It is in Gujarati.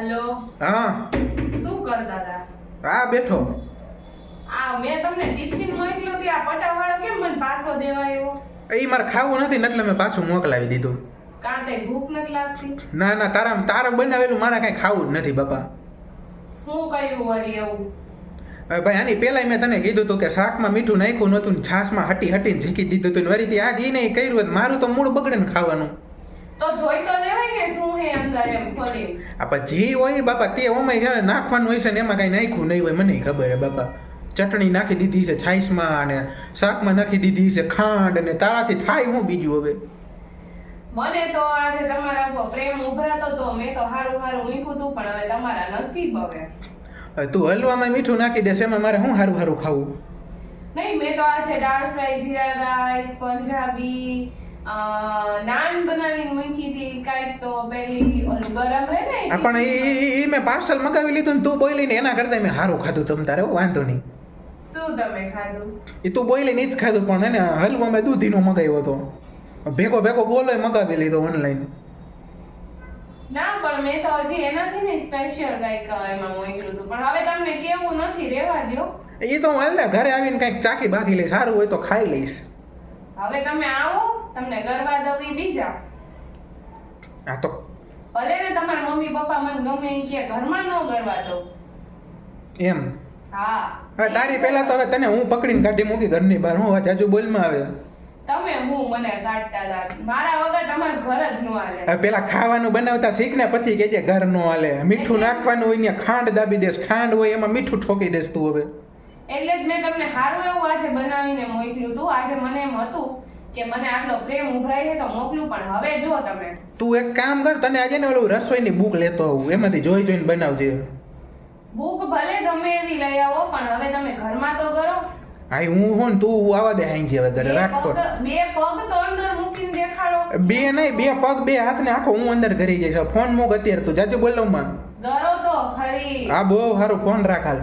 હલો. હા શું કરતા હતા? હા બેઠો. આ મેં તમને ટિફિન મોકલ્યો તે આ પટાવાળો કેમ મને પાછો દેવાયો? એ મારે ખાવું નથી ને એટલે મેં પાછું મોકલાવી દીધું. કાં તઈ ભૂખ નથી લાગતી? ના ના તારા બનાવેલું મારે કાંઈ ખાવું જ નથી બાપા. હું કર્યું વળી એવું? હવે ભાઈ આની પહેલાંય મેં તને કીધું હતું કે શાકમાં મીઠું નાખ્યું નહોતું ને છાશમાં હટીને ઝીકી દીધું હતું ને વળી આજ એ નહીં કર્યું હોત મારું તો મૂળ બગડે ને ખાવાનું. તો જોઈ તો લેવાય ને શું હે અંદર એમ ખોલી. આપણે જે હોય બાપા તે ઓમાં જ્યારે નાખવાનું હોય છે ને એમાં કાંઈ નાખ્યું નહીં હોય મને ખબર હે બાપા. ચટણી નાખી દીધી છે છાશમાં અને શાકમાં નાખી દીધી છે ખાંડ અને તારાથી થાય હું બીજું હવે. મને તો આજે તમારા ઉપર પ્રેમ ઉભરાતો તો મેં તો હારું મૂક્યું હતું પણ હવે તમારા નસીબ હવે. તું હલવામાં મીઠું નાખી દેશે એમાં મારે શું સારું ખાવું? નહીં મેં તો આજે દાળ ફ્રાય જીરા રાઈસ પંજાબી નાન બનાવીને મૂકી હતી કાંઈક તો પેલી ઓલું ગરમ રહે ને પણ એ મેં પાર્સલ મગાવી લીધું ને તું બોલીને એના કરતાં મેં સારું ખાધું તમ તારે વાંધો નહીં. શું તમે ખાધું? એ તું બોલીને જ ખાધું પણ એને હલવો મેં દૂધીનો મગાવ્યો હતો ભેગો બોલો મગાવી લીધો ઓનલાઈન. ના પણ મેં તો હજી એનાથી ને સ્પેશિયલ કંઈક એમાં મોકલ્યું હતું પણ હવે તમને કેવું નથી રહેવા દ્યો. એ તો હું હાલ ઘરે આવીને કંઈક ચાકી બાકી લઈશ સારું હોય તો ખાઈ લઈશ. હવે તમે આવો તમને ગરવા દઉં ઈ બીજા. હા તો ભલે ને તમારા મમ્મી પપ્પા મને ગમે ઈ કે ઘરમાં ન ગરવા દઉં. એમ હા હવે તારી પહેલા તો હવે તને હું પકડીને કાઢી મૂકી ઘરની બહાર હું જાજુ બોલમાં આવે. તમે હું મને કાઢતા હતા મારા વગર તમારું ઘર જ ન હાલે. હવે પેલા ખાવાનું બનાવતા શીખ ને પછી કહેજે ઘર નો હાલે. મીઠું નાખવાનું હોય ને ખાંડ દાબી દેશ ખાંડ હોય એમાં મીઠું ઠોકી દેશ તું હવે. એટલે જ મેં તમને સારું એવું આજે બનાવીને મોકલ્યું હતું. આજે મને એમ હતું કે મને આટલો પ્રેમ ઉભરાય છે તો મોકલું પણ હવે જો તમે તું એક કામ કર તને આજે ને ઓલું રસોઈની બુક લેતો આવું એમાંથી જોઈને બનાવજે. ભૂખ ભલે ગમે એવી લઈ આવો પણ હવે તમે ઘરમાં તો કરો. હા હું હોન તું આવા દે આઈ હવે ઘરે રાખો. બે પગ તો અંદર મૂકીને દેખાડો. બે નહીં બે પગ બે હાથ ને આખો હું અંદર કરી જઈશ. ફોન મૂક અત્યારે તું જાજુ બોલવામાં. ડરો તો ખરી. હા બહુ સારું ફોન રાખ હાલ.